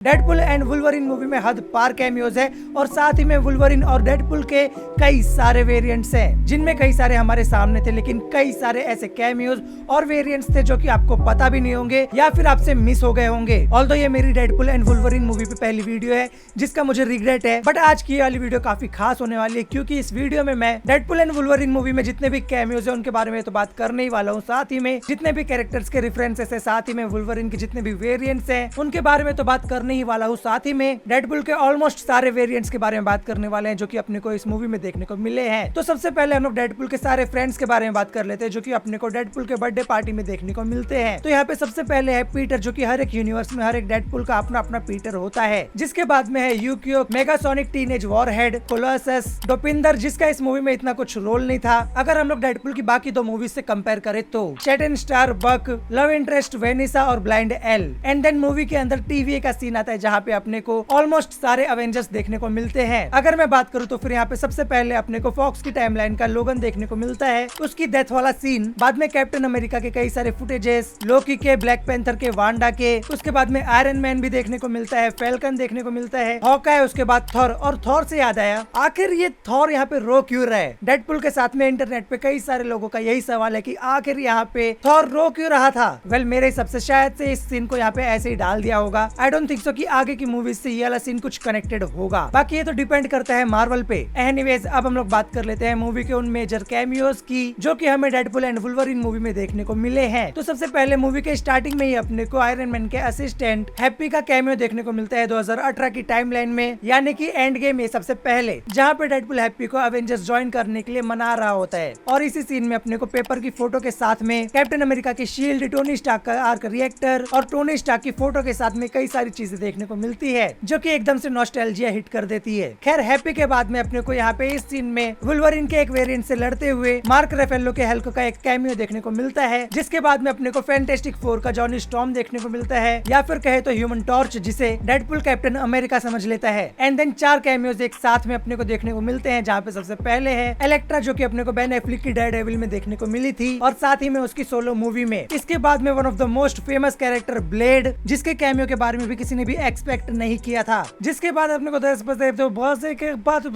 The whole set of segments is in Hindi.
डेडपुल एंड वुल्वरिन मूवी में हद पार कैमियोज है और साथ ही में वुल्वरिन और डेडपुल के कई सारे वेरिएंट्स हैं, जिनमें कई सारे हमारे सामने थे, लेकिन कई सारे ऐसे कैमियोज और वेरिएंट्स थे जो कि आपको पता भी नहीं होंगे या फिर आपसे मिस हो गए होंगे। ऑल्दो ये मेरी डेडपुल एंड वुल्वरिन मूवी पे पहली वीडियो है जिसका मुझे रिग्रेट है, बट आज की वाली वीडियो काफी खास होने वाली है क्योंकि इस वीडियो में मैं डेडपुल एंड वुल्वरिन मूवी में जितने भी कैमियोज है उनके बारे में तो बात करने ही वाला हूँ, साथ ही में जितने भी कैरेक्टर्स के रेफरेंसेस है, साथ ही में वुल्वरिन के जितने भी वेरिएंट्स हैं उनके बारे में तो बात करने ही वाला हूँ, साथ ही में डेडपुल के ऑलमोस्ट सारे वेरिएंट्स के बारे में बात करने वाले हैं जो कि अपने को इस मूवी में देखने को मिले हैं। तो सबसे पहले हम लोग डेडपुल के सारे फ्रेंड्स के बारे में बात कर लेते हैं जो कि अपने को डेडपुल के बर्थडे पार्टी में देखने को मिलते हैं। तो यहाँ पे सबसे पहले है पीटर, जो कि हर एक यूनिवर्स में हर एक डेडपुल का अपना अपना पीटर होता है। जिसके बाद में है यूकियो, मेगासोनिक टीनेज वॉरहेड, कोलोसस, डोपिंदर जिसका इस मूवी में इतना कुछ रोल नहीं था अगर हम लोग डेडपुल की बाकी दो मूवीज से कंपेयर करें तो, Shatterstar, Buck, love interest Vanessa और blind Al. And then movie के अंदर टीवीए का सीन आता है जहाँ पे अपने को ऑलमोस्ट सारे अवेंजर्स देखने को मिलते हैं। अगर मैं बात करूँ तो फिर यहाँ पे सबसे पहले अपने को फॉक्स की टाइमलाइन का लोगन देखने को मिलता है, उसकी डेथ वाला सीन, बाद में कैप्टन अमेरिका के कई सारे फुटेजेस, लोकी के, ब्लैक पैंथर के, वांडा के, उसके बाद में आयरन मैन भी देखने को मिलता है, फैल्कन देखने को मिलता है, हॉकाय, उसके बाद थॉर। और थॉर से याद आया, आखिर ये थॉर यहाँ पे रो क्यों रहा है? डेडपुल के साथ में इंटरनेट पे कई सारे लोगों का यही सवाल है कि आखिर यहाँ पे थॉर रो क्यों रहा था। वेल मेरे हिसाब से शायद से इस सीन को यहाँ पे ऐसे ही डाल दिया होगा। आई डोंट थिंक सो कि आगे की मूवीज से ये वाला सीन कुछ कनेक्टेड होगा, बाकी ये तो डिपेंड करता है मार्वल पे। एनीवेज अब हम लोग बात कर लेते हैं मूवी के उन मेजर कैमियोज की जो कि हमें डेडपुल एंड वुल्वरिन मूवी में देखने को मिले हैं। तो सबसे पहले मूवी के स्टार्टिंग में ही अपने को आयरन मैन के असिस्टेंट हैप्पी का कैमियो देखने को मिलता है 2018 की टाइमलाइन में, यानी कि एंड गेम में सबसे पहले, जहाँ पे डेडपुल हैप्पी को अवेंजर्स ज्वाइन करने के लिए मना रहा होता है। और इसी सीन में अपने को पेपर की फोटो के साथ में कैप्टन अमेरिका की शील्ड, टोनी स्टार्क का आर्क रिएक्टर और टोनी स्टार्क की फोटो के साथ में कई सारी चीजें देखने को मिलती है जो कि एकदम से नॉस्टैल्जिया हिट कर देती है। खैर हैप्पी के बाद में अपने को यहाँ पे इस सीन में वुल्वरिन के एक वेरिएंट से लड़ते हुए मार्क रेफेलो के हल्क का एक कैमियो देखने को मिलता है, जिसके बाद में अपने को फैंटास्टिक फोर का जॉनी स्टॉर्म देखने को मिलता है, या फिर कहे तो ह्यूमन टॉर्च जिसे डेडपुल कैप्टन अमेरिका समझ लेता है। एंड देन 4 कैमियोज एक साथ में अपने को देखने को मिलते हैं, जहाँ पे सबसे पहले है इलेक्ट्रा जो कि अपने को बेन एफ्लेक की डेयरडेविल में देखने को मिली थी और साथ ही में उसकी सोलो मूवी में। इसके बाद में one of the most famous character blade, जिसके कैमियो के बारे में भी किसी ने भी एक्सपेक्ट नहीं किया था। जिसके बाद अपने को 10 बजे तो बहुत से के बाद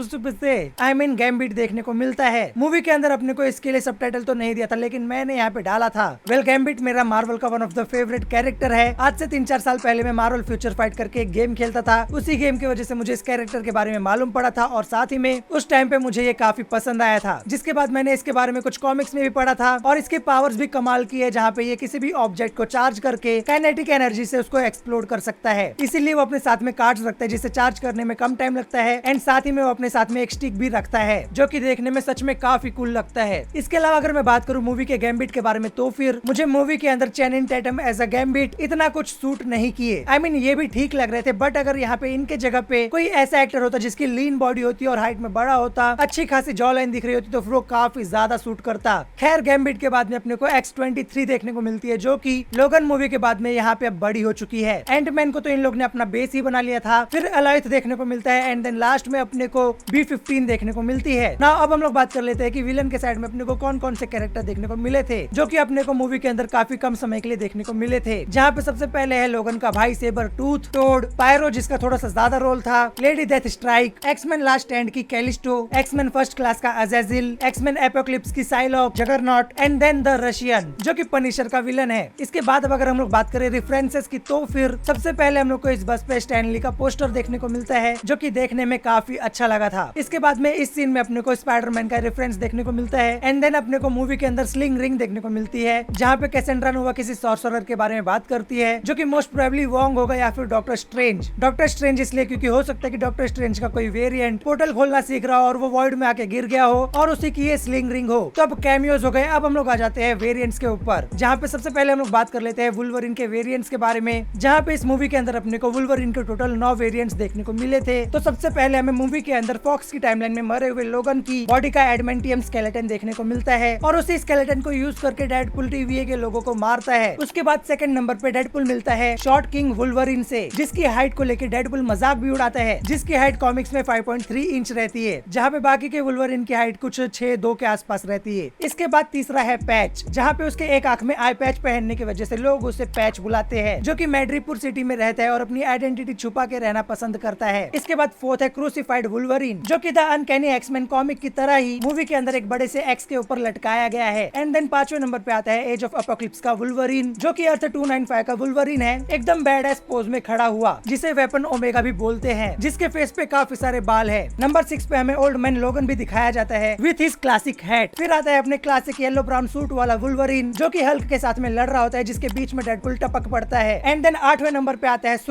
आई मीन गैम्बिट देखने को मिलता है। मूवी के अंदर अपने को इसके लिए सबटाइटल तो नहीं दिया था, लेकिन मैंने यहाँ पे डाला था। वेल गैम्बिट मेरा मार्वल का one of the favourite character है। आज से 3-4 साल पहले मैं मार्वल फ्यूचर फाइट करके एक गेम खेलता था, उसी गेम की वजह से मुझे इस कैरेक्टर के बारे में मालूम पड़ा था और साथ ही में उस टाइम पे मुझे ये काफी पसंद आया था। जिसके बाद मैंने इसके बारे में कुछ कॉमिक्स में भी पढ़ा था और इसके पावर्स भी कमाल की है, जहाँ पे ये किसी भी ऑब्जेक्ट को चार्ज करके काइनेटिक एनर्जी से उसको एक्सप्लोड कर सकता है। इसीलिए वो अपने साथ में कार्ड्स रखता है जिसे चार्ज करने में कम टाइम लगता है, एंड साथ ही में वो अपने साथ में एक स्टिक भी रखता है जो कि देखने में सच में काफी कूल लगता है। इसके अलावा अगर मैं बात करूं मूवी के गैम्बिट के बारे में तो फिर मुझे मूवी के अंदर Channing Tatum as a Gambit इतना कुछ सूट नहीं किए। आई मीन ये भी ठीक लग रहे थे, बट अगर यहाँ पे इनके जगह पे कोई ऐसा एक्टर होता जिसकी लीन बॉडी होती और हाइट में बड़ा होता, अच्छी खासी जॉ लाइन दिख रही होती तो फिर वो काफी ज्यादा सूट करता। खैर गैम्बिट के बाद में अपने को X-23 देखने को मिलती है जो की लोगन मूवी के बाद में यहाँ पे अब बड़ी हो चुकी है। एंटमैन को तो इन लोग ने अपना बेस ही बना लिया था, फिर अलाइथ देखने को मिलता है, एंड देन लास्ट में अपने को B-15 देखने को मिलती है ना। अब हम लोग बात कर लेते हैं कि विलन के साइड में अपने को कौन कौन से कैरेक्टर देखने को मिले थे जो कि अपने को मूवी के अंदर काफी कम समय के लिए देखने को मिले थे। जहाँ पे सबसे पहले है लोगन का भाई सेबर टूथ, टोड, पायरो जिसका थोड़ा सा ज्यादा रोल था, Lady Deathstrike, X Men last stand की कैलिस्टो, एक्समैन फर्स्ट क्लास का अज़ाज़िल, एक्समैन एपोक्लिप्स की Psylocke, Juggernaut, and then the Russian जो कि पनिशर का विलन है। इसके बाद अब अगर हम लोग बात करें रेफरेंसेस की तो फिर सबसे पहले हम लोग को इस बस पे स्टैनली का पोस्टर देखने को मिलता है जो कि देखने में काफी अच्छा लगा था। इसके बाद में इस सीन में अपने को स्पाइडरमैन का रेफरेंस देखने को मिलता है, एंड देन अपने को मूवी के अंदर स्लिंग रिंग देखने को मिलती है जहाँ पे कैसेंड्रा नोवा किसी सॉर्सरर के बारे में बात करती है जो कि मोस्ट प्रोबेबली वोंग होगा या फिर डॉक्टर स्ट्रेंज। डॉक्टर स्ट्रेंज इसलिए क्योंकि हो सकता है कि डॉक्टर स्ट्रेंज का कोई वेरिएंट पोर्टल खोलना सीख रहा हो और वो वॉइड में आके गिर गया हो और उसी की ये स्लिंग रिंग हो। तो अब कैमियोज हो गए, अब हम लोग आ जाते हैं वेरिएंट्स के ऊपर, जहाँ पे सबसे पहले हम लोग बात कर लेते हैं वुल्वरिन के वेरिएंट्स के बारे में, जहाँ पे इस मूवी के अंदर अपने को वुल्वरिन के टोटल 9 वेरिएंट्स देखने को मिले थे। तो सबसे पहले हमें मूवी के अंदर फॉक्स की टाइमलाइन में मरे हुए लोगन की बॉडी का एडमेंटियम स्केलेटन देखने को मिलता है और उसी स्केलेटन को यूज करके डेडपुल टीवीए के लोगों को मारता है। उसके बाद सेकंड नंबर पे डेडपुल मिलता है शॉर्ट किंग वुल्वरिन से, जिसकी हाइट को लेकर डेडपुल मजाक भी उड़ाता है, जिसकी हाइट कॉमिक्स में 5.3 इंच रहती है, जहाँ पे बाकी के वुल्वरिन की हाइट कुछ 6'2" के आसपास रहती है। इसके बाद तीसरा है पैच, जहाँ पे उसके एक आंख में आई पैच पहनने की वजह से लोग उसे पैच बुलाते हैं, जो कि मेड्रीपुर सिटी में रहता है और अपनी आइडेंटिटी छुपा के रहना पसंद करता है। इसके बाद फोर्थ है क्रूसिफाइड वुल्वरीन, जो कि द अनकैनी एक्समैन कॉमिक की तरह ही मूवी के अंदर एक बड़े से एक्स के ऊपर लटकाया गया है। एंड देन 5वें नंबर पे आता है एज ऑफ अपोकलिप्स का वुल्वरीन, जो कि अर्थ 295 का वुल्वरीन है, एकदम बैड एस पोज में खड़ा हुआ, जिसे वेपन ओमेगा भी बोलते हैं, जिसके फेस पे काफी सारे बाल है। नंबर 6 पे हमें ओल्ड मैन लोगन भी दिखाया जाता है विथ हिज क्लासिक हैट। फिर आता है अपने क्लासिक येलो ब्राउन सूट वाला वुल्वरीन, जो कि हल्क के साथ में लड़ रहा होता है, जिसके बीच में डेडपुल टपक पड़ता है। एंड देन 8वें नंबर पे आता है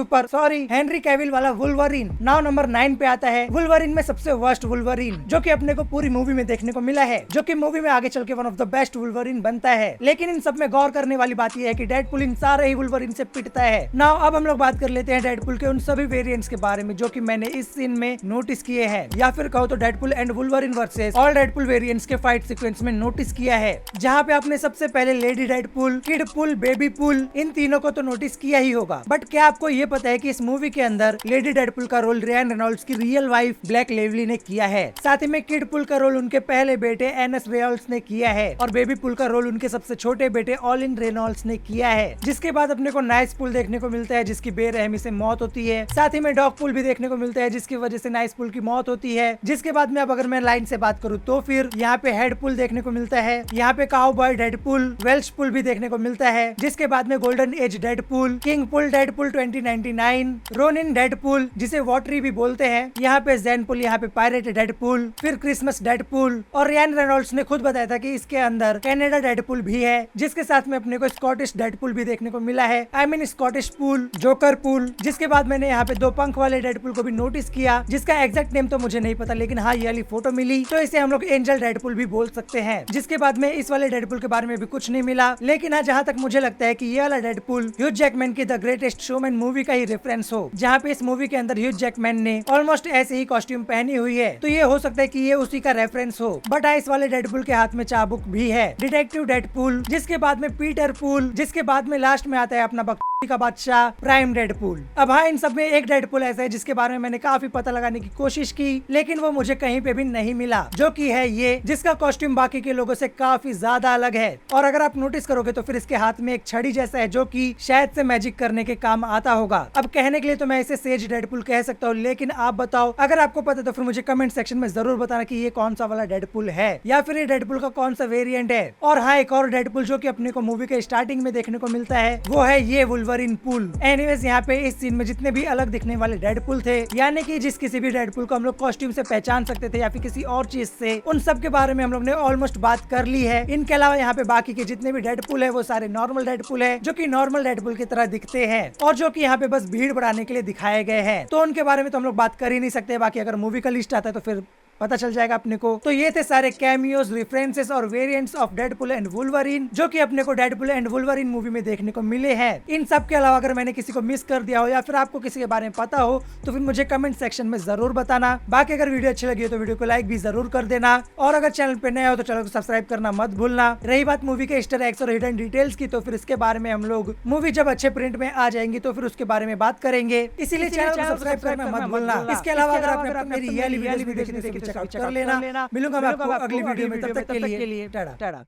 हेनरी कैविल वाला वुल्वरीन। नाउ नंबर 9 पे आता है वुल्वरीन में सबसे वर्स्ट वुल्वरीन, जो कि अपने को पूरी मूवी में देखने को मिला है, जो कि मूवी में आगे चल के one of the best Wolverine बनता है। लेकिन इन सब में गौर करने वाली बात यह है कि डेडपुल इन सारे ही वुल्वरीन से पिटता है। नाउ अब हम लोग बात कर लेते हैं डेडपुल के उन सभी वेरिएंट्स के बारे में जो कि मैंने इस सीन में नोटिस किए हैं, या फिर कहो तो Deadpool and Wolverine versus all Deadpool variants के फाइट सीक्वेंस में नोटिस किया है, जहाँ पे आपने सबसे पहले लेडी डेडपुल, किड पुल, बेबी पुल, इन तीनों को तो नोटिस किया ही होगा। बट क्या आपको ये पता है कि इस मूवी के अंदर लेडी डेडपुल का रोल रियान रेनॉल्ड्स की रियल वाइफ ब्लैक लेवली ने किया है। साथ ही में किड पुल का रोल उनके पहले बेटे एनएस रेनॉल्ड्स ने किया है, और बेबी पुल का रोल उनके सबसे छोटे बेटे ऑलिन रेनॉल्ड्स ने किया है। जिसके बाद अपने को नाइस पुल देखने को मिलता है, जिसकी बेरहमी से मौत होती है। साथ ही में डॉग पुल भी देखने को मिलता है, जिसकी वजह से नाइस पुल की मौत होती है। जिसके बाद में अब अगर मैं लाइन से बात करूँ तो फिर यहाँ पे हेड पुल देखने को मिलता है, यहाँ पे काउबॉय डेडपुल, वेल्श पुल भी देखने को मिलता है। जिसके बाद में गोल्डन एज डेडपुल, किंग पुल डेडपुल 2099, रोनिन डेडपुल जिसे वॉटरी भी बोलते हैं, यहाँ पे जेन पुल, यहाँ पे पायरेट डेडपुल, फिर क्रिसमस डेडपुल। और रियान रेनॉल्ड्स ने खुद बताया था कि इसके अंदर कनाडा डेडपुल भी है, जिसके साथ में अपने को स्कॉटिश डेडपुल भी देखने को मिला है, आई मीन स्कॉटिश पुल, जोकर पुल। जिसके बाद मैंने यहाँ पे 2 पंख वाले डेडपुल को भी नोटिस किया, जिसका एग्जैक्ट नेम तो मुझे नहीं पता, लेकिन हाँ ये वाली फोटो मिली तो इसे हम लोग एंजल डेडपुल भी बोल सकते हैं। जिसके बाद में इस वाले डेडपुल के बारे में भी कुछ नहीं मिला, लेकिन हाँ जहाँ तक मुझे लगता है कि ये वाला डेडपुल ह्यूज जैकमैन की द ग्रेटेस्ट शोमैन मूवी का ही रेफरेंस हो, जहाँ पे इस मूवी के अंदर ह्यूज जैकमैन ने ऑलमोस्ट ऐसे ही कॉस्ट्यूम पहनी हुई है, तो ये हो सकता है कि ये उसी का रेफरेंस हो। बट इस वाले डेडपुल के हाथ में चाबुक भी है, डिटेक्टिव डेडपुल, जिसके बाद में पीटर पुल, जिसके बाद में लास्ट में आता है अपना का बादशाह प्राइम डेडपुल। अब हाँ इन सब में एक डेडपुल ऐसा है जिसके बारे में मैंने काफी पता लगाने की कोशिश की, लेकिन वो मुझे कहीं पे भी नहीं मिला, जो कि है ये, जिसका कॉस्ट्यूम बाकी के लोगों से काफी ज्यादा अलग है। और अगर आप नोटिस करोगे तो फिर इसके हाथ में एक छड़ी जैसा है, जो कि शायद से मैजिक करने के काम आता होगा। अब कहने के लिए तो मैं इसे सेज डेडपुल कह सकता हूँ, लेकिन आप बताओ अगर आपको पता तो फिर मुझे कमेंट सेक्शन में जरूर बताना कि ये कौन सा वाला डेडपुल है, या फिर ये डेडपुल का कौन सा वेरिएंट है। और हाँ एक और डेडपुल जो कि अपने को मूवी के स्टार्टिंग में देखने को मिलता है, वो है ये वुल्वरीन पुल। एनीवेज यहाँ पे इस सीन में जितने भी अलग दिखने वाले डेडपुल थे, यानी कि जिस किसी भी डेडपुल को हम लोग कॉस्ट्यूम से पहचान सकते थे या फिर किसी और चीज से, उन सब के बारे में हम लोग ने ऑलमोस्ट बात कर ली है। इनके अलावा यहाँ पे बाकी के जितने भी डेडपुल है वो सारे नॉर्मल डेडपुल है, जो कि नॉर्मल डेडपुल की तरह दिखते हैं, और जो कि यहाँ पे बस भीड़ बढ़ाने के लिए दिखाए गए हैं। तो उनके बारे में तो हम लोग बात कर ही नहीं सकते, बाकी अगर मूवी का लिस्ट आता है तो फिर पता चल जाएगा अपने को। तो ये थे सारे कैमियोज, रेफरेंसेस और variants of Deadpool and Wolverine, जो कि अपने को डेडपुल एंड वुल्वरीन मूवी में देखने को मिले हैं। इन सब के अलावा अगर मैंने किसी को मिस कर दिया हो या फिर आपको किसी के बारे में पता हो तो फिर मुझे कमेंट सेक्शन में जरूर बताना। बाकी अगर वीडियो अच्छी लगी हो तो वीडियो को लाइक भी जरूर कर देना, और अगर चैनल पे नए हो तो चैनल को सब्सक्राइब करना मत भूलना। रही बात मूवी के ईस्टर एग्स और हिडन डिटेल्स की, तो फिर इसके बारे में हम लोग मूवी जब अच्छे प्रिंट में आ जाएंगी तो फिर उसके बारे में बात करेंगे, इसीलिए चैनल को सब्सक्राइब करना मत भूलना। इसके अलावा अगर आपने मेरी ये वाली वीडियोस भी देखनी है तो चेकआउट कर लेना। मिलूंगा मैं आपको अगली वीडियो में, तब तक के लिए टाटा।